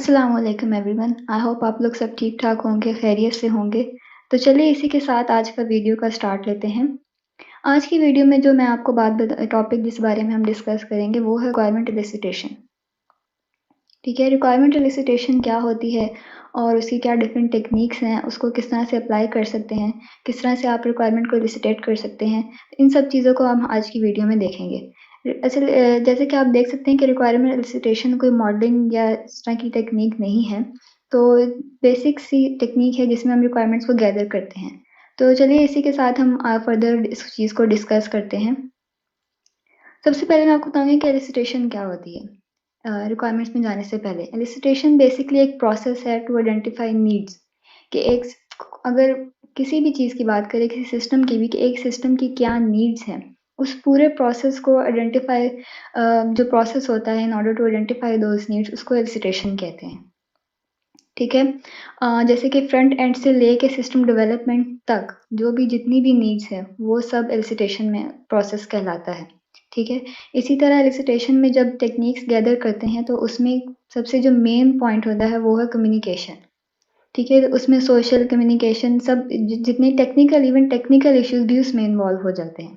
अस्सलाम वालेकुम everyone. I hope आप लोग सब ठीक-ठाक होंगे, खैरियत से होंगे। तो चलिए इसी के साथ आज का वीडियो का स्टार्ट लेते हैं। आज की वीडियो में जो मैं आपको टॉपिक जिस बारे में हम डिस्कस करेंगे वो है रिक्वायरमेंट एलिसिटेशन। ठीक है, रिक्वायरमेंट एलिसिटेशन क्या होती है और उसकी क्या डिफरेंट टेक्निक्स हैं, उसको किस तरह से अप्लाई कर सकते हैं, किस तरह से आप रिक्वायरमेंट को एलिसिटेट कर सकते हैं, इन सब चीज़ों को हम आज की वीडियो में देखेंगे। जैसे कि आप देख सकते हैं कि रिक्वायरमेंट एलिसिटेशन कोई मॉडलिंग या इस तरह की टेक्निक नहीं है, तो बेसिक सी टेक्निक है जिसमें हम रिक्वायरमेंट्स को गैदर करते हैं। तो चलिए इसी के साथ हम फर्दर इस चीज़ को डिस्कस करते हैं। सबसे पहले मैं आपको बताऊँगी कि एलिसिटेशन क्या होती है। रिक्वायरमेंट्स में जाने से पहले एलिसिटेशन बेसिकली एक प्रोसेस है टू आइडेंटिफाई नीड्स कि अगर किसी भी चीज़ की बात करें, किसी सिस्टम की भी, कि एक सिस्टम की क्या नीड्स हैं, उस पूरे प्रोसेस को आइडेंटिफाई जो प्रोसेस होता है in order to identify those needs, उसको एलिसिटेशन कहते हैं। ठीक है। जैसे कि फ्रंट एंड से लेके सिस्टम डेवलपमेंट तक जो भी जितनी भी नीड्स है वो सब एलिसिटेशन में प्रोसेस कहलाता है। ठीक है। इसी तरह एलिसिटेशन में जब टेक्निक्स गैदर करते हैं तो उसमें सबसे जो मेन पॉइंट होता है वो है कम्युनिकेशन। ठीक है, तो उसमें सोशल कम्युनिकेशन सब जितने टेक्निकल इवन टेक्निकल इश्यूज भी उसमें इन्वॉल्व हो जाते हैं।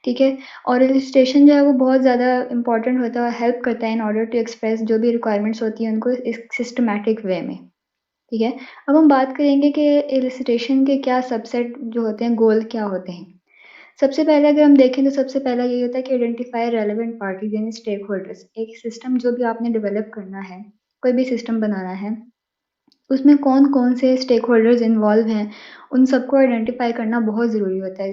ठीक है। और इलस्ट्रेशन जो है वो बहुत ज़्यादा इंपॉर्टेंट होता है, हेल्प करता है इन ऑर्डर टू एक्सप्रेस जो भी रिक्वायरमेंट्स होती हैं उनको एक सिस्टमैटिक वे में। ठीक है। अब हम बात करेंगे कि इलस्ट्रेशन के क्या सबसेट जो होते हैं, गोल क्या होते हैं। सबसे पहले अगर हम देखें तो सबसे पहला यही होता है कि आइडेंटिफाई रेलेवेंट पार्टीज यानी स्टेक होल्डर्स। एक सिस्टम जो भी आपने डेवलप करना है, कोई भी सिस्टम बनाना है, उसमें कौन-कौन से स्टेक होल्डर्स इन्वॉल्व हैं, उन सबको आइडेंटिफ़ाई करना बहुत ज़रूरी होता है।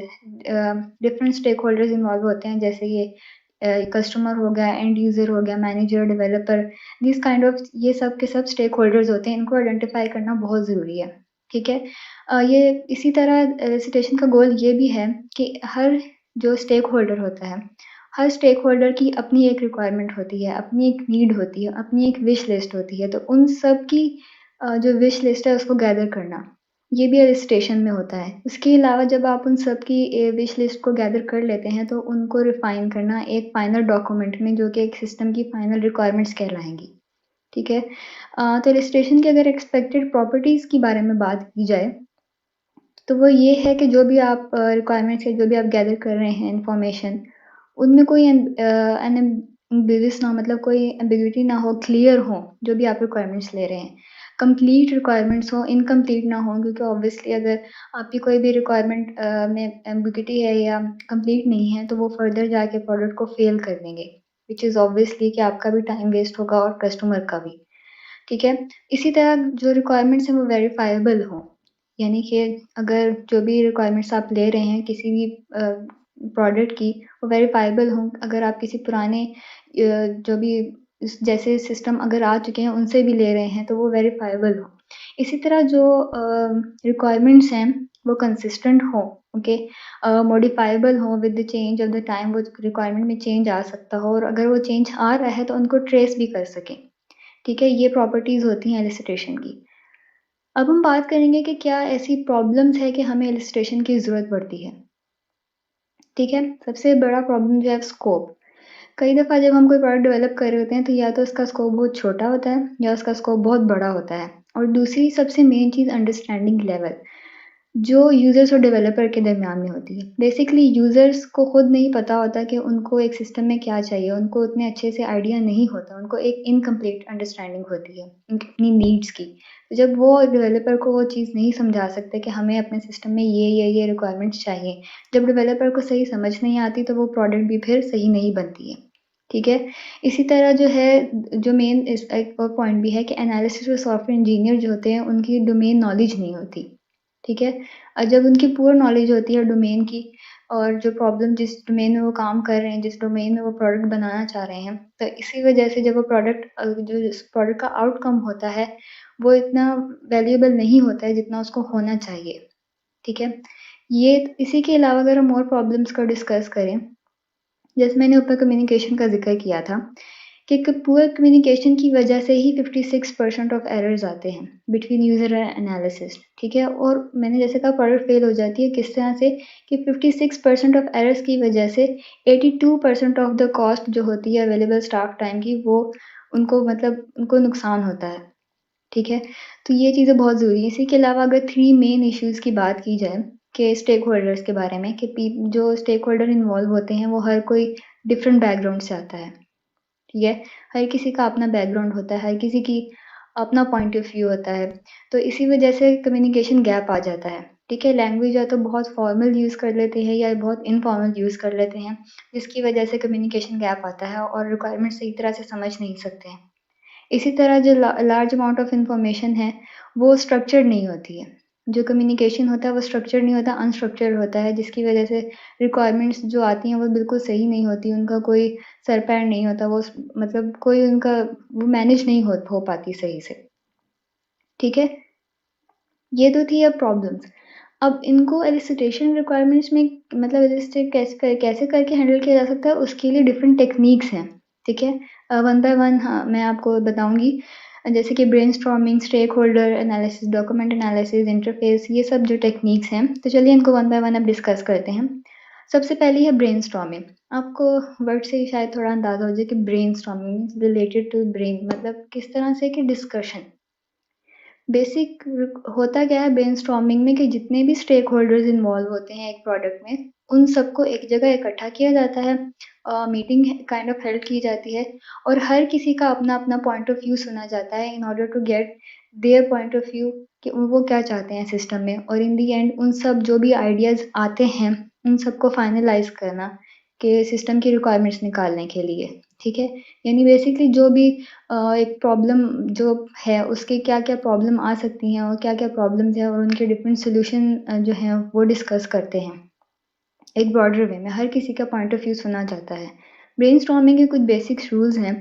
डिफरेंट स्टेक होल्डर्स इन्वॉल्व होते हैं, जैसे ये कस्टमर हो गया, एंड यूज़र हो गया, manager, developer, this kind of ये सब के सब स्टेक होल्डर्स होते हैं, इनको आइडेंटिफ़ाई करना बहुत ज़रूरी है। ठीक है। ये इसी तरह एलिसिटेशन का गोल ये भी है कि हर जो स्टेक होल्डर होता है, हर स्टेक होल्डर की अपनी एक रिक्वायरमेंट होती है, अपनी एक नीड होती है, अपनी एक विश लिस्ट होती है, तो उन सब की जो विश लिस्ट है उसको गैदर करना, ये भी एलिसिटेशन में होता है। उसके अलावा जब आप उन सब की विश लिस्ट को गैदर कर लेते हैं तो उनको रिफाइन करना एक फाइनल डॉक्यूमेंट में, जो कि एक सिस्टम की फाइनल रिक्वायरमेंट्स कहलाएँगी। ठीक है। तो एलिसिटेशन की अगर एक्सपेक्टेड प्रॉपर्टीज़ के बारे में बात की जाए, तो वो ये है कि जो भी आप रिक्वायरमेंट्स है, जो भी आप गैदर कर रहे हैं इन्फॉर्मेशन, उनमें कोई एम्बिगुइस ना, मतलब कोई एम्बिग्यूइटी ना हो, क्लियर हो जो भी आप रिक्वायरमेंट्स ले रहे हैं। कंप्लीट रिक्वायरमेंट्स हो, इनकम्प्लीट ना हो, क्योंकि ऑब्वियसली अगर आपकी कोई भी रिक्वायरमेंट में एम्बिग्यूइटी है या कंप्लीट नहीं है तो वो फर्दर जाके प्रोडक्ट को फेल कर देंगे, व्हिच इज़ ऑब्वियसली कि आपका भी टाइम वेस्ट होगा और कस्टमर का भी। ठीक है। इसी तरह जो रिक्वायरमेंट्स हैं वो वेरिफाइबल हों, यानी कि अगर जो भी रिक्वायरमेंट्स आप ले रहे हैं किसी भी प्रोडक्ट की, वो वेरिफाइबल हों। अगर आप किसी पुराने जो भी जैसे सिस्टम अगर आ चुके हैं उनसे भी ले रहे हैं तो वो वेरिफाइबल हो। इसी तरह जो रिक्वायरमेंट्स हैं वो कंसिस्टेंट हों, ओके, मॉडिफाइबल हों with the change of the time, वो रिक्वायरमेंट में चेंज आ सकता हो और अगर वो चेंज आ रहा है तो उनको ट्रेस भी कर सकें। ठीक है, ये प्रॉपर्टीज़ होती हैं एलिसिटेशन की। अब हम बात करेंगे कि क्या ऐसी प्रॉब्लम्स है कि हमें एलिसिटेशन की ज़रूरत पड़ती है। ठीक है, सबसे बड़ा प्रॉब्लम जो है स्कोप। कई दफ़ा जब हम कोई प्रोडक्ट डेवलप कर रहे होते हैं तो या तो उसका स्कोप बहुत छोटा होता है या उसका स्कोप बहुत बड़ा होता है, और दूसरी सबसे मेन चीज़ अंडरस्टैंडिंग लेवल, जो यूज़र्स और डेवलपर के दरमियान में होती है। बेसिकली यूज़र्स को खुद नहीं पता होता कि उनको एक सिस्टम में क्या चाहिए, उनको उतने अच्छे से आइडिया नहीं होता, उनको एक इनकम्प्लीट अंडरस्टैंडिंग होती है उनकी अपनी नीड्स की। तो जब वो डेवलपर को वो चीज़ नहीं समझा सकते कि हमें अपने सिस्टम में ये रिक्वायरमेंट्स चाहिए, जब डेवलपर को सही समझ नहीं आती तो वो प्रोडक्ट भी फिर सही नहीं बनती है। ठीक है? इसी तरह जो है, जो मेन इस एक और पॉइंट भी है कि एनालिसिस और सॉफ्टवेयर इंजीनियर जो होते हैं उनकी डोमेन नॉलेज नहीं होती। ठीक है? जब उनकी पुअर नॉलेज होती है डोमेन की, और जो प्रॉब्लम जिस डोमेन में वो काम कर रहे हैं, जिस डोमेन में वो प्रोडक्ट बनाना चाह रहे हैं, तो इसी वजह से जब वो प्रोडक्ट जो इस प्रोडक्ट का आउटकम होता है, वो इतना वैल्यूएबल नहीं होता है जितना उसको होना चाहिए। ठीक है? ये इसी के अलावा अगर हम और प्रॉब्लम्स को डिस्कस करें, जैसे मैंने ऊपर कम्युनिकेशन का ज़िक्र किया था कि पुअर कम्युनिकेशन की वजह से ही 56% ऑफ एरर्स आते हैं बिटवीन यूज़र एंड एनालिसिस। ठीक है? और मैंने जैसे कहा प्रोडक्ट फेल हो जाती है किस तरह से, कि 56% ऑफ एरर्स की वजह से 82% ऑफ द कॉस्ट जो होती है अवेलेबल स्टाफ टाइम की, वो उनको मतलब उनको नुकसान होता है। ठीक है? तो ये चीज़ें बहुत ज़रूरी हैं। इसी के अलावा अगर 3 मेन इश्यूज़ की बात की जाए कि स्टेक होल्डर्स के बारे में कि पी जो स्टेक होल्डर इन्वॉल्व होते हैं वो हर कोई डिफरेंट बैकग्राउंड से आता है, ठीक है? हर किसी का अपना बैकग्राउंड होता है, हर किसी की अपना पॉइंट ऑफ व्यू होता है, तो इसी वजह से कम्युनिकेशन गैप आ जाता है, ठीक है? लैंग्वेज या तो बहुत फॉर्मल यूज़ कर लेते हैं या बहुत इनफॉर्मल यूज़ कर लेते हैं, जिसकी वजह से कम्युनिकेशन गैप आता है और रिक्वायरमेंट सही तरह से समझ नहीं सकते हैं। इसी तरह जो लार्ज अमाउंट ऑफ इन्फॉर्मेशन है, वो स्ट्रक्चर्ड नहीं होती है। जो कम्युनिकेशन होता है वो स्ट्रक्चर्ड नहीं होता, अनस्ट्रक्चर्ड होता है, जिसकी वजह से रिक्वायरमेंट्स जो आती हैं वो बिल्कुल सही नहीं होती, उनका कोई सर-पैर नहीं होता, वो मतलब कोई उनका वो मैनेज नहीं हो पाती सही से, ठीक है? ये तो थी अब प्रॉब्लम्स। अब इनको एलिसिटेशन रिक्वायरमेंट्स में मतलब एलिसिटेट कैसे करके हैंडल किया जा सकता है, उसके लिए डिफरेंट टेक्नीक्स हैं, ठीक है? वन बाय वन हाँ, मैं आपको बताऊँगी। जैसे कि brainstorming, stakeholder analysis, document analysis, interface, ये सब जो टेक्नीक्स हैं, तो चलिए इनको वन बाय वन अब डिस्कस करते हैं। सबसे पहली है ब्रेनस्टॉर्मिंग। आपको वर्ड से ही शायद थोड़ा अंदाज़ा हो जाए कि brainstorming means related to brain, मतलब किस तरह से कि डिस्कशन। बेसिक होता क्या है ब्रेनस्टॉर्मिंग में कि जितने भी स्टेक होल्डर्स इन्वॉल्व होते हैं एक प्रोडक्ट में, उन सबको एक जगह इकट्ठा किया जाता है, मीटिंग काइंड ऑफ हेल्ड की जाती है और हर किसी का अपना-अपना पॉइंट ऑफ व्यू सुना जाता है in order to get their point of view कि वो क्या चाहते हैं सिस्टम में और इन द एंड उन सब जो भी आइडियाज़ आते हैं, उन सबको फाइनलाइज़ करना कि सिस्टम की रिक्वायरमेंट्स निकालने के लिए, ठीक है? यानी बेसिकली जो भी एक प्रॉब्लम जो है उसकी क्या-क्या प्रॉब्लम आ सकती हैं और क्या-क्या प्रॉब्लम्स हैं और उनके डिफरेंट सॉल्यूशन जो हैं वो डिस्कस करते हैं। एक ब्रॉडर वे में हर किसी का पॉइंट ऑफ व्यू सुना जाता है। ब्रेनस्टॉर्मिंग के कुछ बेसिक्स रूल्स हैं,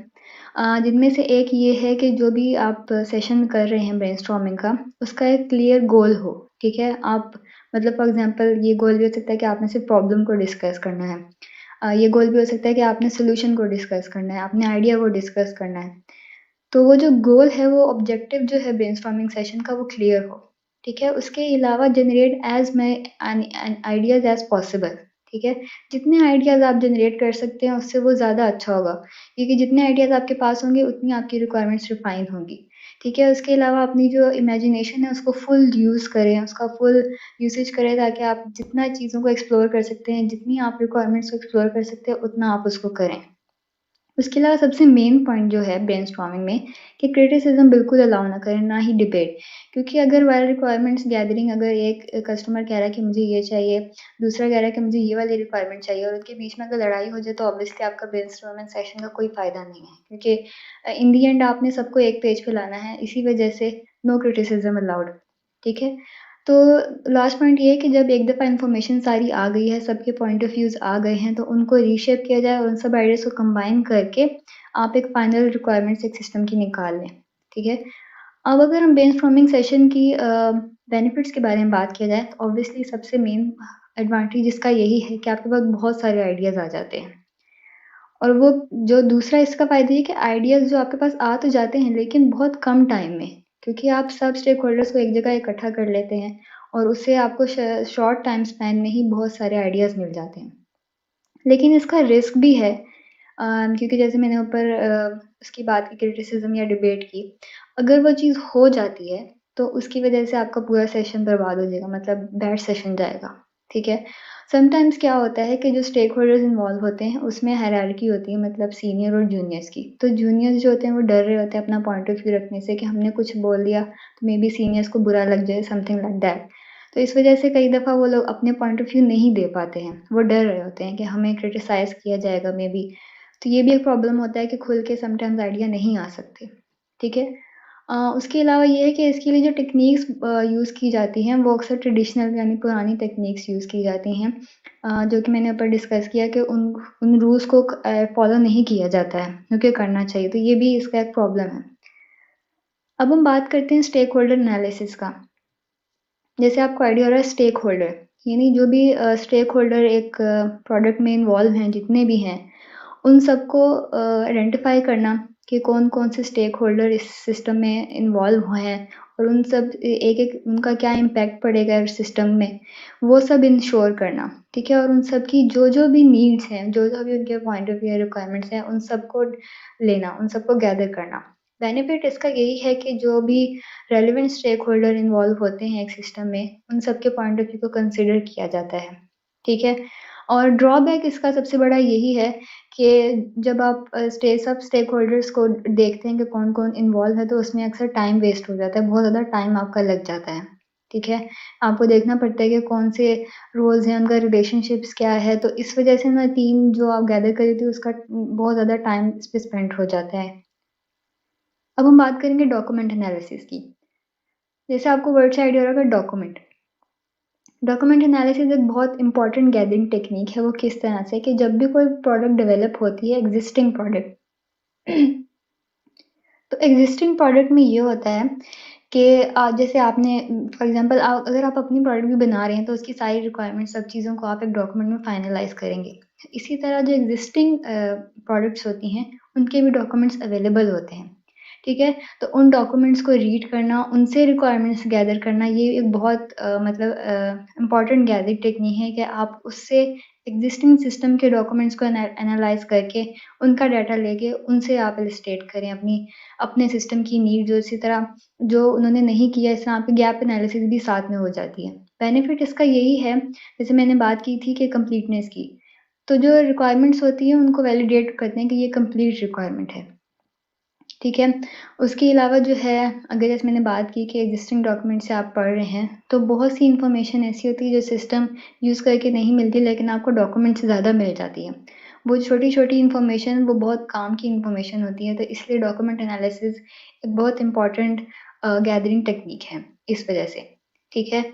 जिनमें से एक ये है कि जो भी आप सेशन कर रहे हैं ब्रेनस्टॉर्मिंग का, उसका एक क्लियर गोल हो, ठीक है? आप मतलब फॉर एग्ज़ाम्पल ये गोल भी हो सकता है कि आपने सिर्फ़ प्रॉब्लम को डिस्कस करना है। ये गोल भी हो सकता है कि आपने सॉल्यूशन को डिस्कस करना है, आपने आइडिया को डिस्कस करना है। तो वो जो गोल है वो ऑब्जेक्टिव जो है ब्रेनस्टॉर्मिंग सेशन का वो क्लियर हो, ठीक है? उसके अलावा जनरेट एज़ मैं एन आइडियाज़ एज़ पॉसिबल, ठीक है? जितने आइडियाज़ आप जनरेट कर सकते हैं उससे वो ज़्यादा अच्छा होगा, क्योंकि जितने आइडियाज़ आपके पास होंगे उतनी आपकी रिक्वायरमेंट्स रिफाइन होंगी, ठीक है? उसके अलावा अपनी जो इमेजिनेशन है उसको फुल यूज़ करें, उसका फुल यूसेज करें ताकि आप जितना चीज़ों को एक्सप्लोर कर सकते हैं, जितनी आप रिक्वायरमेंट्स को एक्सप्लोर कर सकते हैं उतना आप उसको करें। उसके अलावा सबसे मेन पॉइंट जो है ब्रेनस्टॉर्मिंग में कि क्रिटिसिज्म बिल्कुल अलाउ ना करें, ना ही डिबेट। क्योंकि अगर वाइल रिक्वायरमेंट्स गैदरिंग अगर एक कस्टमर कह रहा है कि मुझे ये चाहिए, दूसरा कह रहा है कि मुझे ये वाली रिक्वायरमेंट चाहिए और उनके बीच में अगर लड़ाई हो जाए तो ऑब्वियसली आपका ब्रेनस्टॉर्मिंग सेशन का कोई फ़ायदा नहीं है। क्योंकि इन द एंड आपने सबको एक पेज पे लाना है, इसी वजह से नो क्रिटिसिज्म अलाउड, ठीक है? तो लास्ट पॉइंट ये है कि जब एक दफ़ा इन्फॉर्मेशन सारी आ गई है, सबके पॉइंट ऑफ व्यूज़ आ गए हैं, तो उनको रीशेप किया जाए और उन सब आइडियाज़ को कंबाइन करके आप एक फाइनल रिक्वायरमेंट्स एक सिस्टम की निकाल लें, ठीक है? अब अगर हम ब्रेनस्टॉर्मिंग सेशन की बेनिफिट्स के बारे में बात किया जाए, तो ऑब्वियसली सबसे मेन एडवांटेज इसका यही है कि आपके पास बहुत सारे आइडियाज़ आ जाते हैं। और वो जो दूसरा इसका फ़ायदा ये है कि आइडियाज़ जो आपके पास आ तो जाते हैं, लेकिन बहुत कम टाइम में, क्योंकि आप सब स्टेक होल्डर्स को एक जगह इकट्ठा कर लेते हैं और उससे आपको शॉर्ट टाइम स्पैन में ही बहुत सारे आइडियाज़ मिल जाते हैं। लेकिन इसका रिस्क भी है, क्योंकि जैसे मैंने ऊपर उसकी बात की क्रिटिसिज़्म या डिबेट की, अगर वो चीज़ हो जाती है, तो उसकी वजह से आपका पूरा सेशन बर्बाद हो जाएगा, मतलब बैड सेशन जाएगा, ठीक है? समटाइम्स क्या होता है कि जो स्टेक होल्डर्स इन्वॉल्व होते हैं, उसमें हायरार्की होती है, मतलब सीनियर और जूनियर्स की। तो जूनियर्स जो होते हैं, वो डर रहे होते हैं अपना पॉइंट ऑफ व्यू रखने से कि हमने कुछ बोल दिया, तो मेबी सीनियर्स को बुरा लग जाए, समथिंग लाइक दैट। तो इस वजह से कई दफ़ा वो लोग अपने पॉइंट ऑफ व्यू नहीं दे पाते हैं। वो डर रहे होते हैं कि हमें क्रिटिसाइज़ किया जाएगा मेबी। तो ये भी एक प्रॉब्लम होता है कि खुल के समटाइम्स आइडिया नहीं आ सकते, ठीक है? उसके अलावा ये है कि इसके लिए जो टेक्नीक्स यूज़ की जाती हैं, वो अक्सर ट्रेडिशनल यानी पुरानी टेक्नीक्स यूज़ की जाती हैं, जो कि मैंने ऊपर डिस्कस किया कि उन उन रूल्स को फ़ॉलो नहीं किया जाता है, जो कि करना चाहिए। तो ये भी इसका एक प्रॉब्लम है। अब हम बात करते हैं स्टेक होल्डर एनालिसिस का। जैसे आपको आइडिया हो रहा है स्टेक होल्डर, यानी जो भी स्टेक होल्डर एक प्रोडक्ट में इन्वॉल्व हैं, जितने भी हैं, उन सबको आइडेंटिफ़ाई करना कि कौन-कौन से स्टेक होल्डर इस सिस्टम में इन्वॉल्व हुए हैं और उन सब एक-एक उनका क्या इम्पैक्ट पड़ेगा सिस्टम में, वो सब इंश्योर करना, ठीक है? और उन सब की जो-जो भी नीड्स हैं, जो-जो भी उनके पॉइंट ऑफ व्यू रिक्वायरमेंट्स हैं, उन सबको लेना, उन सबको गैदर करना। बेनिफिट इसका यही है कि जो भी रेलेवेंट स्टेक होल्डर इन्वॉल्व होते हैं एक सिस्टम में, उन सबके पॉइंट ऑफ व्यू को कंसिडर किया जाता है, ठीक है? और ड्रॉबैक इसका सबसे बड़ा यही है कि जब आप सब स्टेक होल्डर्स को देखते हैं कि कौन-कौन इन्वॉल्व है, तो उसमें अक्सर टाइम वेस्ट हो जाता है, बहुत ज़्यादा टाइम आपका लग जाता है, ठीक है? आपको देखना पड़ता है कि कौन से रोल्स हैं, उनका रिलेशनशिप्स क्या है, तो इस वजह से ना टीम जो आप गैदर करी थी उसका बहुत ज़्यादा टाइम इस पे स्पेंड हो जाता है। अब हम बात करेंगे डॉक्यूमेंट एनालिसिस की। जैसे आपको वर्ड से आइडिया होगा डॉक्यूमेंट। डॉक्यूमेंट एनालिसिस एक बहुत इंपॉर्टेंट गैदरिंग टेक्निक है। वो किस तरह से कि जब भी कोई प्रोडक्ट डेवलप होती है एग्जिस्टिंग प्रोडक्ट तो एग्जिस्टिंग प्रोडक्ट में ये होता है कि जैसे आपने फॉर एग्जांपल अगर आप अपनी प्रोडक्ट भी बना रहे हैं तो उसकी सारी रिक्वायरमेंट सब चीज़ों को आप एक डॉक्यूमेंट में फाइनलाइज करेंगे। इसी तरह जो एग्जिस्टिंग प्रोडक्ट्स होती हैं उनके भी डॉक्यूमेंट्स अवेलेबल होते हैं, ठीक है? तो उन डॉक्यूमेंट्स को रीड करना, उनसे रिक्वायरमेंट्स गैदर करना ये एक बहुत इम्पॉर्टेंट गैदरिंग टेक्निक है कि आप उससे एग्जिस्टिंग सिस्टम के डॉक्यूमेंट्स को एनालाइज़ करके उनका डाटा लेके उनसे आप इलस्ट्रेट करें अपने सिस्टम की नीड जो इसी तरह जो उन्होंने नहीं किया इससे आपकी गैप एनालिसिस भी साथ में हो जाती है। बेनिफिट इसका यही है, जैसे मैंने बात की थी कि कंप्लीटनेस की, तो जो रिक्वायरमेंट्स होती हैं उनको वैलिडेट करते हैं कि ये कंप्लीट रिक्वायरमेंट है, ठीक है? उसके अलावा जो है अगर जैसे मैंने बात की कि एग्जिस्टिंग डॉक्यूमेंट से आप पढ़ रहे हैं, तो बहुत सी इन्फॉर्मेशन ऐसी होती है जो सिस्टम यूज़ करके नहीं मिलती लेकिन आपको डॉक्यूमेंट से ज़्यादा मिल जाती है। वो छोटी-छोटी इन्फॉर्मेशन वो बहुत काम की इन्फॉर्मेशन होती है, तो इसलिए डॉक्यूमेंट एनालिसिस एक बहुत इम्पोर्टेंट गैदरिंग टेक्निक है इस वजह से, ठीक है?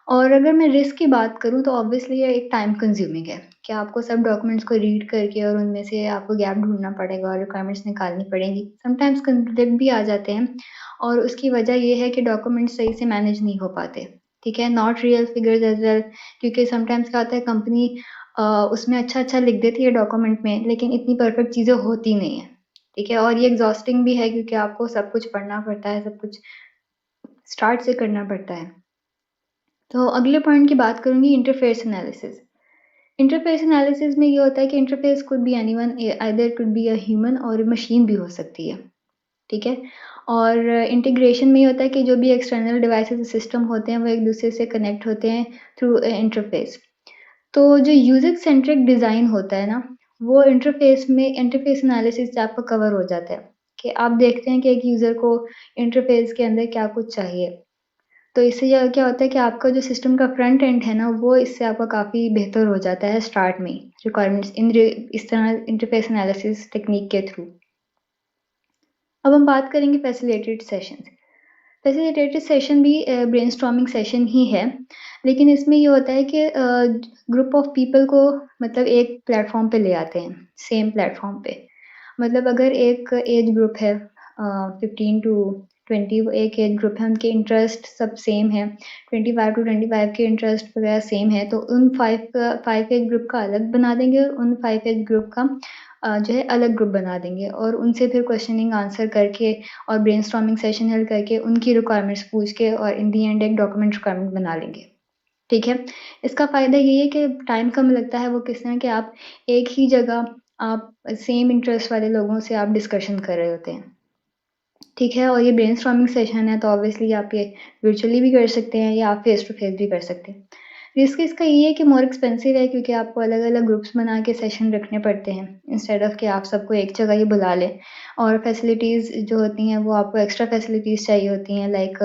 और अगर मैं रिस्क की बात करूँ तो ऑब्वियसली ये एक टाइम कंज्यूमिंग है कि आपको सब डॉक्यूमेंट्स को रीड करके और उनमें से आपको गैप ढूँढना पड़ेगा और रिक्वायरमेंट्स निकालनी पड़ेंगी। समटाइम्स कॉन्फ्लिक्ट भी आ जाते हैं और उसकी वजह ये है कि डॉक्यूमेंट्स सही से मैनेज नहीं हो पाते, ठीक है? Not real figures as well क्योंकि समटाइम्स क्या होता है कंपनी उसमें अच्छा-अच्छा लिख देती है डॉक्यूमेंट में लेकिन इतनी परफेक्ट चीज़ें होती नहीं हैं, ठीक है? और ये एग्ज़ॉस्टिंग भी है क्योंकि आपको सब कुछ पढ़ना पड़ता है, सब कुछ स्टार्ट से करना पड़ता है। तो अगले पॉइंट की बात करूँगी इंटरफेस एनालिसिस। इंटरफेस एनालिसिस में ये होता है कि interface could be anyone either could be a human और मशीन भी हो सकती है, ठीक है? और इंटीग्रेशन में ये होता है कि जो भी एक्सटर्नल डिवाइसेस सिस्टम होते हैं वो एक दूसरे से कनेक्ट होते हैं थ्रू इंटरफेस। तो जो यूज़र सेंट्रिक डिज़ाइन होता है ना, वो इंटरफेस एनालिसिस से आपका कवर हो जाता है कि आप देखते हैं कि एक यूज़र को इंटरफेस के अंदर क्या कुछ चाहिए। तो इससे क्या होता है कि आपका जो सिस्टम का फ्रंट एंड है ना, वो इससे आपका काफ़ी बेहतर हो जाता है स्टार्ट में रिक्वायरमेंट्स इस तरह इंटरफेस एनालिसिस टेक्निक के थ्रू। अब हम बात करेंगे फैसिलिटेटेड सेशंस। फैसिलिटेटेड सेशन भी ब्रेनस्टॉर्मिंग सेशन ही है, लेकिन इसमें ये होता है कि ग्रुप ऑफ पीपल को मतलब एक प्लेटफ़ॉर्म पे ले आते हैं, सेम प्लेटफ़ॉर्म पे। मतलब अगर एक एज ग्रुप है 15 टू 20 एक एज ग्रुप है, उनके इंटरेस्ट सब सेम है, 25 टू 25 के इंटरेस्ट वगैरह सेम है, तो उन 5 एज ग्रुप का अलग बना देंगे और उन 5 एज ग्रुप का जो है अलग ग्रुप बना देंगे और उनसे फिर क्वेश्चनिंग आंसर करके और ब्रेनस्टॉर्मिंग सेशन हल करके उनकी रिक्वायरमेंट्स पूछ के और इन दी एंड एक डॉक्यूमेंट रिक्वायरमेंट बना लेंगे, ठीक है? इसका फ़ायदा ये है कि टाइम कम लगता है, वो किस तरह कि आप एक ही जगह आप सेम इंटरेस्ट वाले लोगों से आप डिस्कशन कर रहे होते हैं, ठीक है? और ये ब्रेनस्टॉर्मिंग सेशन है तो ऑब्वियसली आप ये वर्चुअली भी कर सकते हैं या आप फेस टू फेस भी कर सकते हैं। रिस्क इसका ये है कि मोर एक्सपेंसिव है क्योंकि आपको अलग-अलग ग्रुप्स बना के सेशन रखने पड़ते हैं, इंस्टेड ऑफ कि आप सबको एक जगह ही बुला लें और फैसिलिटीज़ जो होती हैं वो आपको एक्स्ट्रा फैसिलिटीज़ चाहिए होती हैं लाइक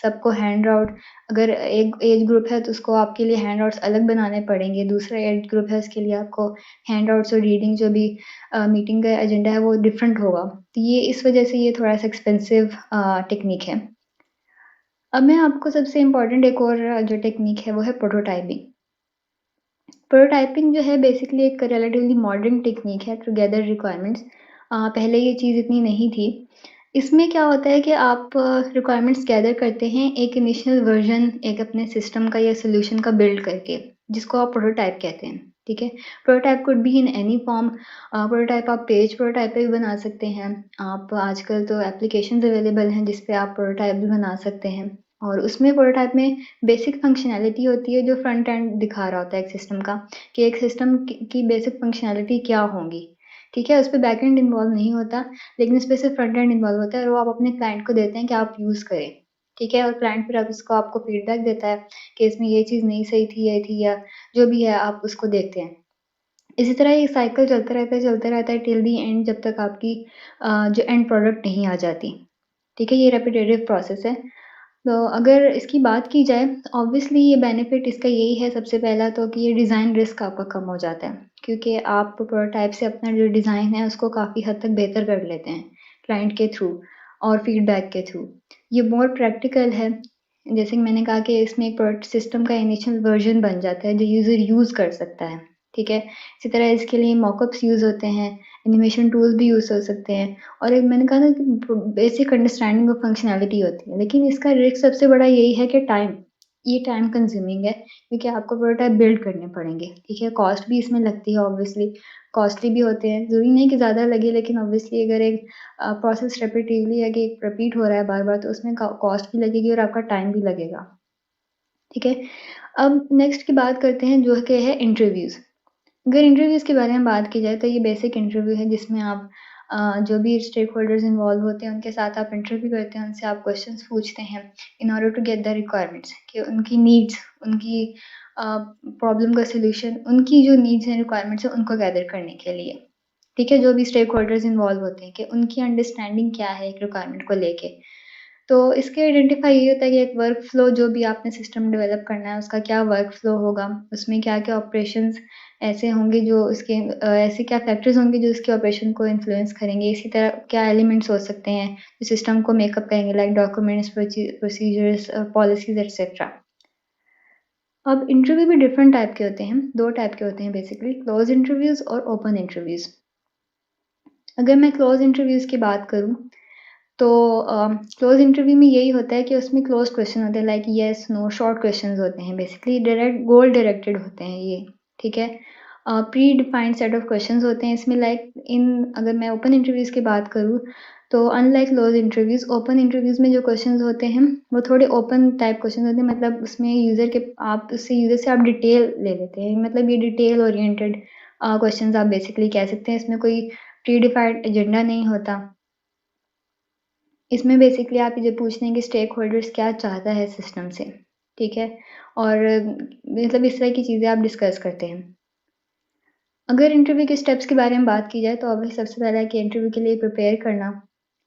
सबको हैंड आउट अगर एक एज ग्रुप है तो उसको आपके लिए हैंड आउट्स अलग बनाने पड़ेंगे, दूसरा एज ग्रुप है उसके लिए आपको हैंड आउट्स और रीडिंग जो भी मीटिंग का एजेंडा है वो डिफरेंट होगा। तो ये इस वजह से ये थोड़ा-सा एक्सपेंसिव टेक्निक है। अब मैं आपको सबसे इम्पोर्टेंट एक और जो टेक्निक है वो है प्रोटोटाइपिंग। प्रोटोटाइपिंग जो है बेसिकली एक रिलेटिवली मॉडर्न टेक्निक है टू गैदर रिक्वायरमेंट्स। पहले ये चीज़ इतनी नहीं थी। इसमें क्या होता है कि आप रिक्वायरमेंट्स गैदर करते हैं एक इनिशियल वर्ज़न एक अपने सिस्टम का या सॉल्यूशन का बिल्ड करके, जिसको आप प्रोटोटाइप कहते हैं, ठीक है? Prototype could be in any form prototype आप पेज प्रोटोटाइप पे भी बना सकते हैं। आप आजकल तो एप्लीकेशंस अवेलेबल हैं जिस पे आप प्रोटोटाइप भी बना सकते हैं और उसमें प्रोटोटाइप में बेसिक फंक्शनैलिटी होती है जो फ्रंट एंड दिखा रहा होता है एक सिस्टम का, कि एक सिस्टम की बेसिक फंक्शनैलिटी क्या होंगी, ठीक है? उसपे बैकएंड इन्वॉल्व नहीं होता, लेकिन उसपे सिर्फ़ फ्रंट एंड इन्वॉल्व होता है और वो आप अपने क्लाइंट को देते हैं कि आप यूज़ करें, ठीक है? और क्लाइंट फिर अब उसको आपको फीडबैक देता है कि इसमें ये चीज़ नहीं सही थी, ये थी या जो भी है आप उसको देखते हैं। इसी तरह ये साइकिल चलता रहता है टिल द एंड जब तक आपकी जो एंड प्रोडक्ट नहीं आ जाती, ठीक है? ये रेपिटेटिव प्रोसेस है। तो अगर इसकी बात की जाए ऑब्वियसली ये बेनिफिट इसका यही है सबसे पहला तो कि ये डिज़ाइन रिस्क आपका कम हो जाता है क्योंकि आप प्रोटोटाइप से अपना जो डिज़ाइन है उसको काफ़ी हद तक बेहतर कर लेते हैं क्लाइंट के थ्रू और फीडबैक के थ्रू। ये मोर प्रैक्टिकल है, जैसे कि मैंने कहा कि इसमें एक प्रोडक्ट सिस्टम का इनिशियल वर्ज़न बन जाता है जो यूज़र यूज़ कर सकता है, ठीक है? इसी तरह इसके लिए मॉकअप्स यूज़ होते हैं, एनिमेशन टूल्स भी यूज़ हो सकते हैं और एक मैंने कहा ना कि बेसिक अंडरस्टैंडिंग ऑफ फंक्शनैलिटी होती है, लेकिन इसका रिस्क सबसे बड़ा यही है कि टाइम, ये टाइम कंज्यूमिंग है क्योंकि आपको प्रोटोटाइप बिल्ड करने पड़ेंगे, ठीक है? कॉस्ट भी इसमें लगती है ऑब्वियसली, कॉस्टली भी होते हैं, ज़रूरी नहीं कि ज़्यादा लगे लेकिन ऑब्वियसली अगर एक प्रोसेस रिपीटेडली है कि रिपीट हो रहा है बार-बार तो उसमें कॉस्ट भी लगेगी और आपका टाइम भी लगेगा, ठीक है? अब नेक्स्ट की बात करते हैं जो कि है इंटरव्यूज़। अगर इंटरव्यूज़ के बारे में बात की जाए तो ये बेसिक इंटरव्यू है जिसमें आप जो भी स्टेक होल्डर्स इन्वॉल्व होते हैं उनके साथ आप इंटरव्यू करते हैं, उनसे आप क्वेश्चंस पूछते हैं in order to get the requirements कि उनकी नीड्स, उनकी प्रॉब्लम का सॉल्यूशन, उनकी जो नीड्स एंड रिक्वायरमेंट्स हैं उनको गैदर करने के लिए। ठीक है? जो भी स्टेक होल्डर्स इन्वॉल्व होते हैं कि उनकी अंडरस्टैंडिंग क्या है एक रिक्वायरमेंट को लेके। तो इसके आइडेंटिफ़ाई ये होता है कि एक वर्क फ्लो जो भी आपने सिस्टम डेवलप करना है, उसका क्या वर्क फ्लो होगा, उसमें क्या-क्या ऑपरेशंस ऐसे होंगे जो उसके ऐसे क्या फैक्टर्स होंगे जो उसके ऑपरेशन को इन्फ्लुएंस करेंगे। इसी तरह क्या एलिमेंट्स हो सकते हैं, जो सिस्टम को मेकअप करेंगे like documents, procedures, policies etcetera. अब इंटरव्यू भी डिफरेंट टाइप के होते हैं, 2 टाइप के होते हैं बेसिकली, क्लोज़ इंटरव्यूज़ और ओपन इंटरव्यूज़। अगर मैं क्लोज़ इंटरव्यूज़ की बात करूँ तो क्लोज़ इंटरव्यू में यही होता है कि उसमें क्लोज़ क्वेश्चन होते हैं like yes, no, short questions होते हैं बेसिकली डायरेक्ट गोल डायरेक्टेड होते हैं ये, ठीक है? Pre defined set of questions होते हैं इसमें लाइक इन अगर मैं ओपन इंटरव्यूज़ की बात करूँ, तो unlike close interviews, open interviews में जो क्वेश्चंस होते हैं, वो थोड़े ओपन टाइप क्वेश्चंस होते हैं मतलब उसमें यूज़र से आप डिटेल ले लेते हैं, मतलब ये डिटेल ओरिएंटेड क्वेश्चंस आप बेसिकली कह सकते हैं, इसमें कोई प्री डिफाइंड एजेंडा नहीं होता। इसमें बेसिकली आप ये पूछते हैं कि स्टेक होल्डर्स क्या चाहता है सिस्टम से, ठीक है? और मतलब इस तरह की चीज़ें आप डिस्कस करते हैं। अगर इंटरव्यू के स्टेप्स के बारे में बात की जाए तो ऑब्वियसली सबसे पहला है कि इंटरव्यू के लिए प्रिपेयर करना,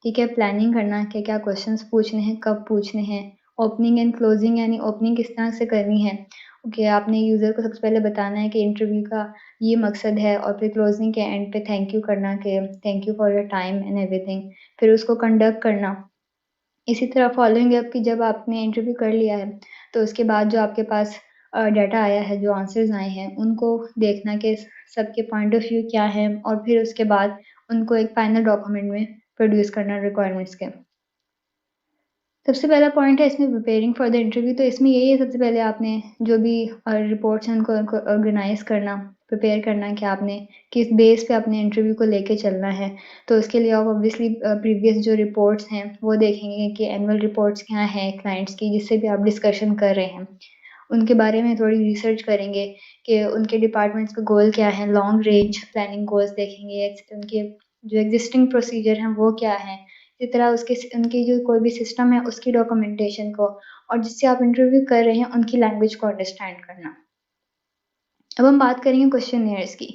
ठीक है? प्लानिंग करना, क्या-क्या क्वेश्चंस पूछने हैं, कब पूछने हैं, ओपनिंग एंड क्लोजिंग यानी ओपनिंग किस तरह से करनी है। ओके, आपने यूज़र को सबसे पहले बताना है कि इंटरव्यू का ये मकसद है और फिर क्लोजिंग के एंड पे थैंक यू करना कि thank you for your time and everything. फिर उसको कंडक्ट करना। इसी तरह फ़ॉलोइंग अप कि जब आपने इंटरव्यू कर लिया है, तो उसके बाद जो आपके पास डाटा आया है, जो आंसर्स आए हैं, उनको देखना कि सबके पॉइंट ऑफ व्यू क्या है और फिर उसके बाद उनको एक फाइनल डॉक्यूमेंट में प्रोड्यूस करना रिक्वायरमेंट्स के। सबसे पहला पॉइंट है इसमें प्रिपेयरिंग फॉर द इंटरव्यू तो इसमें यही है सबसे पहले आपने जो भी रिपोर्ट्स हैं उनको ऑर्गेनाइज़ करना, प्रिपेयर करना कि आपने किस बेस पे अपने इंटरव्यू को लेके चलना है। तो उसके लिए आप ऑब्वियसली प्रीवियस जो रिपोर्ट्स हैं वो देखेंगे कि एनुअल रिपोर्ट्स क्या हैं क्लाइंट्स की जिससे भी आप डिस्कशन कर रहे हैं। उनके बारे में थोड़ी रिसर्च करेंगे कि उनके डिपार्टमेंट्स का गोल क्या है, लॉन्ग रेंज प्लानिंग गोल्स देखेंगे, उनके जो एग्ज़िस्टिंग प्रोसीजर हैं वो क्या हैं। इसी तरह उनकी जो कोई भी सिस्टम है उसकी डॉक्यूमेंटेशन को और जिससे आप इंटरव्यू कर रहे हैं उनकी लैंग्वेज को अंडरस्टैंड करना। अब हम बात करेंगे क्वेश्चनेयर्स की।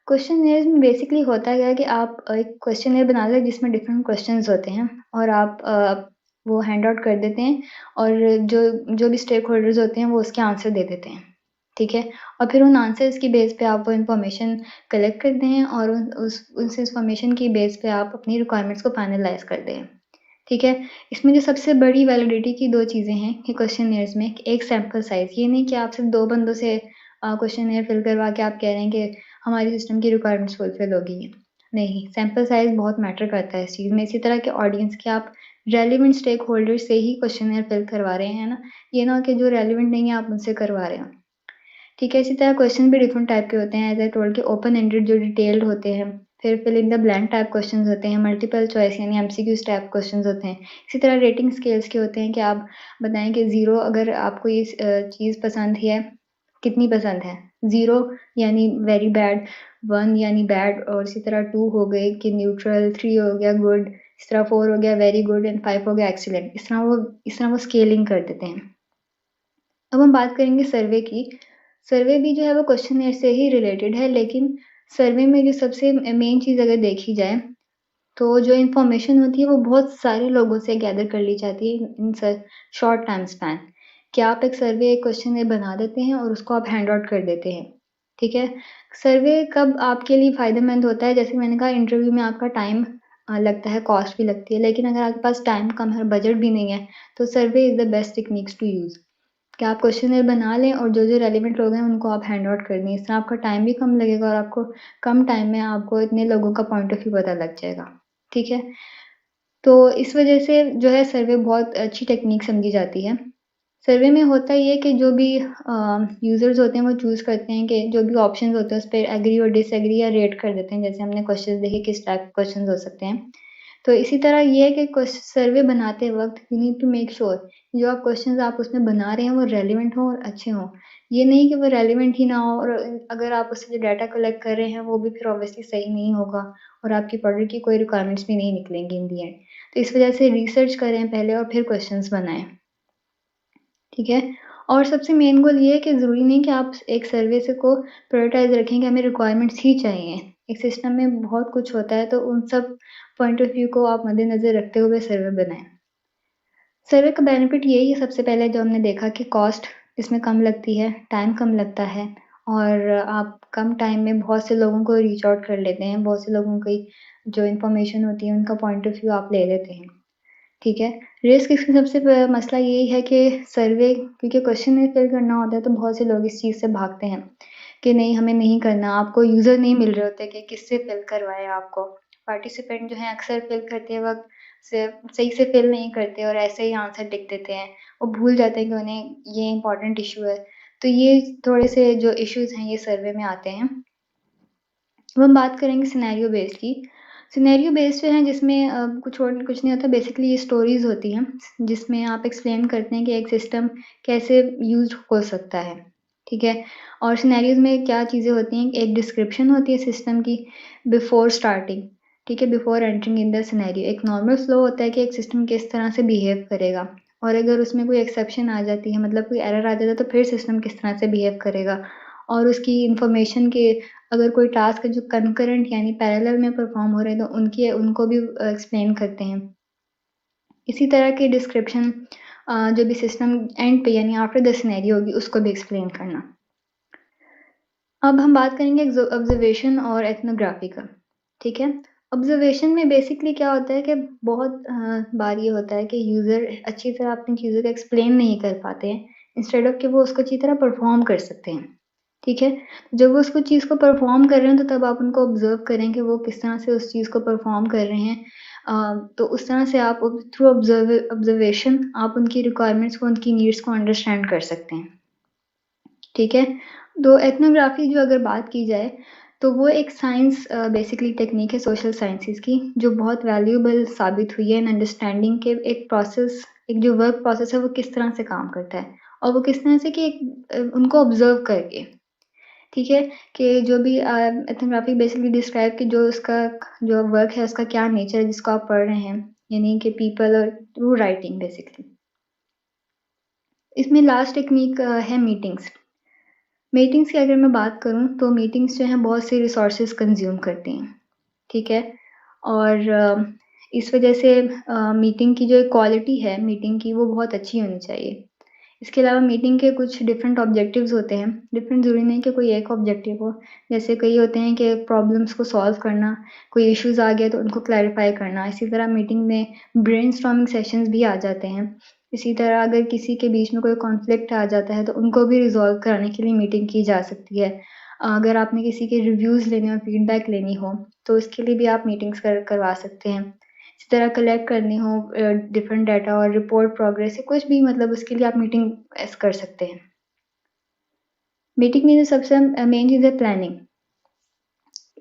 क्वेश्चनेयर्स में बेसिकली होता क्या है कि आप एक क्वेश्चनेयर बना लें जिसमें डिफरेंट क्वेश्चंस होते हैं और आप वो हैंड आउट कर देते हैं और जो जो भी स्टेक होल्डर्स होते हैं वो उसके आंसर दे देते हैं, ठीक है? और फिर उन आंसर्स की बेस पे आप वो इन्फॉर्मेशन कलेक्ट करते हैं और उस इन्फॉर्मेशन की बेस पे आप अपनी रिक्वायरमेंट्स को फाइनलाइज़ करते हैं, ठीक है? इसमें जो सबसे बड़ी वैलिडिटी की 2 चीज़ें हैं कि क्वेश्चनेयर्स में, एक सैंपल साइज़, ये नहीं कि आप सिर्फ़ 2 बंदों से क्वेश्चनेयर फिल करवा के आप कह रहे हैं कि हमारी सिस्टम की रिक्वायरमेंट्स फुलफिल हो गई हैं। नहीं, सैंपल साइज़ बहुत मैटर करता है इस चीज़ में। इसी तरह के ऑडियंस के आप रेलेवेंट स्टेक होल्डर से ही क्वेश्चनेयर फिल करवा रहे हैं ना, ये ना हो कि जो रेलेवेंट नहीं है आप उनसे करवा रहे हो। ठीक है, इसी तरह क्वेश्चन भी डिफरेंट टाइप के होते हैं एज़ आई टोल्ड कि ओपन एंडेड जो डिटेल्ड होते हैं, फिर fill in the blank type questions होते हैं, मल्टीपल चॉइस यानी एमसीक्यूज़ टाइप क्वेश्चंस होते हैं। इसी तरह रेटिंग स्केल्स के होते हैं कि आप बताएँ कि 0 अगर आपको ये चीज़ पसंद है कितनी पसंद है? 0 यानी वेरी बैड, 1 यानी बैड और इसी तरह 2 हो गए कि न्यूट्रल, 3 हो गया गुड, इस तरह 4 हो गया वेरी गुड एंड 5 हो गया एक्सीलेंट। इस तरह वो स्केलिंग कर देते हैं। अब हम बात करेंगे सर्वे की। सर्वे भी जो है वो क्वेश्चनएयर से ही रिलेटेड है, लेकिन सर्वे में जो सबसे मेन चीज़ अगर देखी जाए, तो जो इन्फॉर्मेशन होती है वो बहुत सारे लोगों से गैदर कर ली जाती है इन शॉर्ट टाइम स्पैन। कि आप एक सर्वे, एक क्वेश्चनएयर बना देते हैं और उसको आप हैंड आउट कर देते हैं, ठीक है? सर्वे कब आपके लिए फ़ायदेमंद होता है, जैसे मैंने कहा इंटरव्यू में आपका टाइम लगता है, कॉस्ट भी लगती है, लेकिन अगर आपके पास टाइम कम है और बजट भी नहीं है, तो survey is the best techniques to use. कि आप क्वेश्चनएयर बना लें और जो-जो रेलेवेंट लोग हैं उनको आप हैंड आउट कर दें। इससे आपका टाइम भी कम लगेगा और आपको कम टाइम में आपको इतने लोगों का पॉइंट ऑफ व्यू पता लग जाएगा, ठीक है? तो इस वजह से जो है सर्वे बहुत अच्छी टेक्निक समझी जाती है। सर्वे में होता ये है कि जो भी यूज़र्स होते हैं वो चूज़ करते हैं कि जो भी ऑप्शंस होते हैं उस पे एग्री और डिसएग्री या रेट कर देते हैं। जैसे हमने क्वेश्चंस देखे किस टाइप के क्वेश्चंस हो सकते हैं। तो इसी तरह ये है कि सर्वे बनाते वक़्त you need to make sure जो आप क्वेश्चंस आप उसमें बना रहे हैं वो रेलेवेंट हों और अच्छे हों। ये नहीं कि वो रेलेवेंट ही ना हो और अगर आप उससे जो डाटा कलेक्ट कर रहे हैं वो भी फिर ऑब्वियसली सही नहीं होगा और आपकी प्रोडक्ट की कोई रिक्वायरमेंट्स भी नहीं निकलेंगी इन दी एंड। तो इस वजह से रिसर्च करें पहले और फिर क्वेश्चंस बनाएँ। ठीक है? और सबसे मेन गोल ये है कि ज़रूरी नहीं कि आप एक सर्वे से को प्रायोरिटाइज़ रखें कि हमें रिक्वायरमेंट्स ही चाहिए। एक सिस्टम में बहुत कुछ होता है, तो उन सब पॉइंट ऑफ व्यू को आप मद्देनज़र रखते हुए सर्वे बनाएँ। सर्वे का बेनिफिट यही है सबसे पहले जो हमने देखा कि कॉस्ट इसमें कम लगती है, टाइम कम लगता है और आप कम टाइम में बहुत से लोगों को रीच आउट कर लेते हैं, बहुत से लोगों की जो इन्फॉर्मेशन होती है, उनका पॉइंट ऑफ व्यू आप ले लेते हैं। ठीक है। रिस्क इसमें सबसे मसला यही है कि सर्वे क्योंकि क्वेश्चन फिल करना होता है तो बहुत से लोग इस चीज़ से भागते हैं कि नहीं हमें नहीं करना, आपको यूज़र नहीं मिल रहे होते कि किससे फिल करवाएँ आपको। पार्टिसिपेंट जो हैं अक्सर फिल करते वक़्त से सही से फिल नहीं करते और ऐसे ही आंसर लिख देते हैं। वो भूल जाते हैं कि उन्हें ये इम्पोर्टेंट इश्यू है। तो ये थोड़े से जो इश्यूज़ हैं ये सर्वे में आते हैं। अब हम बात करेंगे सिनेरियो बेस्ड की। सिनेरियो बेस्ड जो है जिसमें कुछ नहीं होता बेसिकली ये स्टोरीज़ होती हैं, जिसमें आप एक्सप्लेन करते हैं कि एक सिस्टम कैसे यूज़ हो सकता है, ठीक है? और सिनेरियोज़ में क्या चीज़ें होती हैं, एक डिस्क्रिप्शन होती है सिस्टम की बिफ़ोर स्टार्टिंग, ठीक है? Before entering in the scenario एक नॉर्मल फ्लो होता है कि एक सिस्टम किस तरह से बिहेव करेगा और अगर उसमें कोई एक्सेप्शन आ जाती है मतलब कोई एरर आ जाता है तो फिर सिस्टम किस तरह से बिहेव करेगा और उसकी इन्फॉर्मेशन के अगर कोई टास्क जो कंकरेंट यानी पैरेलल में परफॉर्म हो रहे हैं तो उनको भी एक्सप्लेन करते हैं। इसी तरह के डिस्क्रिप्शन जो भी सिस्टम एंड पे यानी आफ्टर द सिनेरियो होगी उसको भी एक्सप्लेन करना। अब हम बात करेंगे ऑब्जर्वेशन और एथनोग्राफी का, ठीक है? ऑब्जर्वेशन में बेसिकली क्या होता है कि बहुत बार ये होता है कि यूज़र अच्छी तरह अपनी चीज़ों को एक्सप्लेन नहीं कर पाते हैं, इंस्टेड ऑफ कि वो उसको अच्छी तरह परफॉर्म कर सकते हैं, ठीक है? जब वो उसको चीज़ को परफॉर्म कर रहे हैं तो तब आप उनको ऑब्ज़र्व करें कि वो किस तरह से उस चीज़ को परफॉर्म कर रहे हैं। तो उस तरह से आप थ्रू ऑब्जर्वेशन आप उनकी रिक्वायरमेंट्स को, उनकी नीड्स को अंडरस्टैंड कर सकते हैं, ठीक है? तो एथनोग्राफी जो अगर बात की जाए, तो वो एक साइंस बेसिकली टेक्निक है सोशल साइंसेज़ की, जो बहुत वैल्यूएबल साबित हुई है इन अंडरस्टैंडिंग के एक प्रोसेस एक जो वर्क प्रोसेस है वो किस तरह से काम करता है और वो किस तरह से कि उनको ऑब्ज़र्व करके, ठीक है? कि जो भी एथनोग्राफी बेसिकली डिस्क्राइब कि जो उसका जो वर्क है उसका क्या नेचर है जिसको आप पढ़ रहे हैं, यानी कि पीपल और थ्रू राइटिंग बेसिकली। इसमें लास्ट टेक्निक है मीटिंग्स। मीटिंग्स की अगर मैं बात करूँ तो मीटिंग्स जो हैं बहुत से रिसोर्सेज़ कंज़्यूम करती हैं, ठीक है? और इस वजह से मीटिंग की जो क्वालिटी है मीटिंग की वो बहुत अच्छी होनी चाहिए। इसके अलावा मीटिंग के कुछ डिफरेंट ऑब्जेक्टिव्स होते हैं, डिफरेंट ज़रूरी नहीं कि कोई एक ऑब्जेक्टिव हो। जैसे कई होते हैं कि प्रॉब्लम्स को सॉल्व करना, कोई इश्यूज़ आ गया तो उनको क्लैरिफ़ाई करना। इसी तरह मीटिंग में ब्रेनस्टॉर्मिंग सेशंस भी आ जाते हैं। इसी तरह अगर किसी के बीच में कोई कॉन्फ्लिक्ट आ जाता है तो उनको भी रिज़ॉल्व कराने के लिए मीटिंग की जा सकती है। अगर आपने किसी के रिव्यूज़ लेने हो, फीडबैक लेनी हो, तो इसके लिए भी आप मीटिंग्स करवा सकते हैं। इसी तरह कलेक्ट करनी हो डिफरेंट डाटा और रिपोर्ट प्रोग्रेस या कुछ भी मतलब उसके लिए आप मीटिंग कर सकते हैं। मीटिंग में जो सबसे मेन चीज़ है प्लानिंग।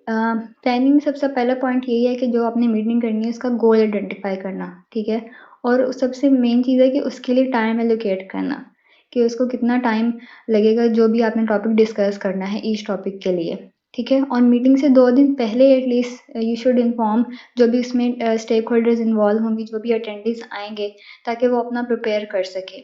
प्लानिंग में सबसे पहला पॉइंट यही है कि जो आपने मीटिंग करनी है उसका गोल आइडेंटिफ़ाई करना, ठीक है? और सबसे मेन चीज़ है कि उसके लिए टाइम एलोकेट करना, कि उसको कितना टाइम लगेगा जो भी आपने टॉपिक डिस्कस करना है ईच टॉपिक के लिए, ठीक है? और मीटिंग से 2 दिन पहले एटलीस्ट यू शुड इन्फॉर्म जो भी उसमें स्टेक होल्डर्स इन्वॉल्व होंगे, जो भी अटेंडीज़ आएँगे, ताकि वो अपना प्रिपेयर कर सकें,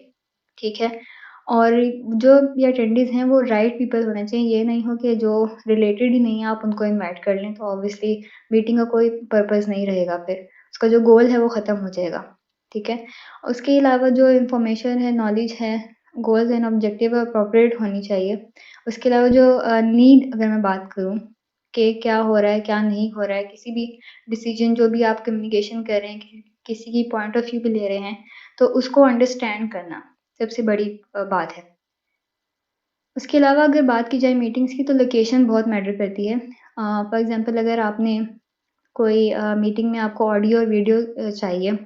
ठीक है? और जो भी अटेंडीज़ हैं वो राइट पीपल होने चाहिए, ये नहीं हो कि जो रिलेटेड ही नहीं है आप उनको इनवाइट कर लें, तो ऑब्वियसली मीटिंग का कोई पर्पस नहीं रहेगा फिर, उसका जो गोल है वो ख़त्म हो जाएगा, ठीक है? उसके अलावा जो इन्फॉर्मेशन है, नॉलेज है, गोल्स एंड ऑब्जेक्टिव अप्रोप्रिएट होनी चाहिए। उसके अलावा जो नीड अगर मैं बात करूँ कि क्या हो रहा है, क्या नहीं हो रहा है, किसी भी डिसीज़न जो भी आप कम्युनिकेशन कर रहे हैं, किसी की पॉइंट ऑफ व्यू पे ले रहे हैं, तो उसको अंडरस्टैंड करना सबसे बड़ी बात है। उसके अलावा अगर बात की जाए मीटिंग्स की तो लोकेशन बहुत मैटर करती है। फॉर एग्ज़ाम्पल अगर आपने कोई मीटिंग में आपको ऑडियो और वीडियो चाहिए,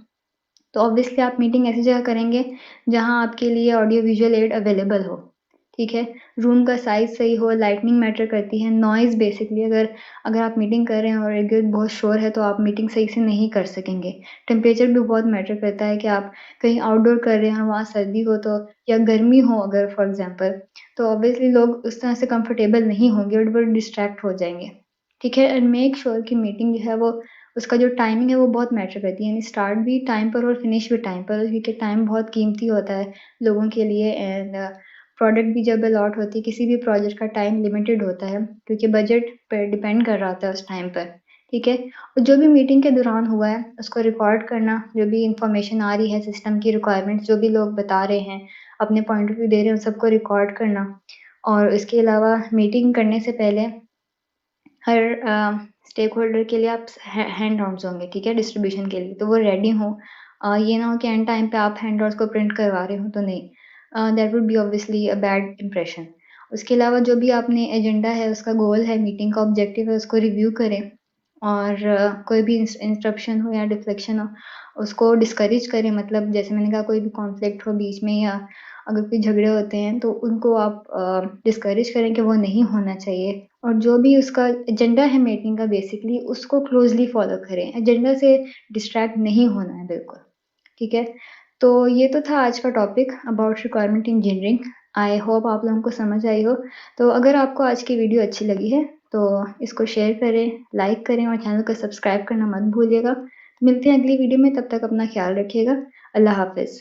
तो ऑब्वियसली आप मीटिंग ऐसी जगह करेंगे जहाँ आपके लिए ऑडियो विजुअल एड अवेलेबल हो, ठीक है? रूम का साइज़ सही हो, लाइटनिंग मैटर करती है, नॉइज़ बेसिकली अगर अगर आप मीटिंग कर रहे हैं और इर्द-गिर्द बहुत शोर है तो आप मीटिंग सही से नहीं कर सकेंगे। टेम्परेचर भी बहुत मैटर करता है कि आप कहीं आउटडोर कर रहे हैं, वहाँ सर्दी हो तो या गर्मी हो अगर फॉर एग्ज़ाम्पल, तो ऑब्वियसली लोग उस तरह से कंफर्टेबल नहीं होंगे और वो डिस्ट्रैक्ट हो जाएँगे, ठीक है? एंड मेक श्योर कि मीटिंग जो है वो उसका जो टाइमिंग है वो बहुत मैटर करती है, यानी स्टार्ट भी टाइम पर और फिनिश भी टाइम पर, क्योंकि टाइम बहुत कीमती होता है लोगों के लिए एंड प्रोडक्ट भी जब अलॉट होती है, किसी भी प्रोजेक्ट का टाइम लिमिटेड होता है, क्योंकि बजट पे डिपेंड कर रहा होता है उस टाइम पर, ठीक है? और जो भी मीटिंग के दौरान हुआ है, उसको रिकॉर्ड करना, जो भी इन्फॉर्मेशन आ रही है, सिस्टम की रिक्वायरमेंट्स जो भी लोग बता रहे हैं, अपने पॉइंट ऑफ व्यू दे रहे हैं, उन सबको रिकॉर्ड करना और इसके अलावा मीटिंग करने से पहले हर स्टेक होल्डर के लिए आप हैंड आउट्स होंगे, ठीक है? डिस्ट्रीब्यूशन के लिए, तो वो रेडी हों। ये ना हो कि एंड टाइम पे आप हैंड आउट्स को प्रिंट करवा रहे हो, तो नहीं। That would be obviously a bad impression. उसके अलावा जो भी आपने एजेंडा है, उसका गोल है, मीटिंग का ऑब्जेक्टिव है, उसको रिव्यू करें और कोई भी इंस्ट्रप्शन हो या डिफ्लेक्शन हो, उसको डिस्करेज करें। मतलब जैसे मैंने कहा कोई भी कॉन्फ्लिक्ट हो बीच में या अगर कोई झगड़े होते हैं, तो उनको आप डिस्करेज करें कि वो नहीं होना चाहिए। और जो भी उसका एजेंडा है मीटिंग का बेसिकली उसको क्लोज़ली फ़ॉलो करें। एजेंडा से डिस्ट्रैक्ट नहीं होना है बिल्कुल, ठीक है? तो ये तो था आज का topic about requirement engineering. I hope आप लोगों को समझ आई हो। तो अगर आपको आज की वीडियो अच्छी लगी है, तो इसको शेयर करें, लाइक करें और चैनल को सब्सक्राइब करना मत भूलिएगा। मिलते हैं अगली वीडियो में, तब तक अपना ख़्याल रखिएगा। अल्लाह हाफ़िज़।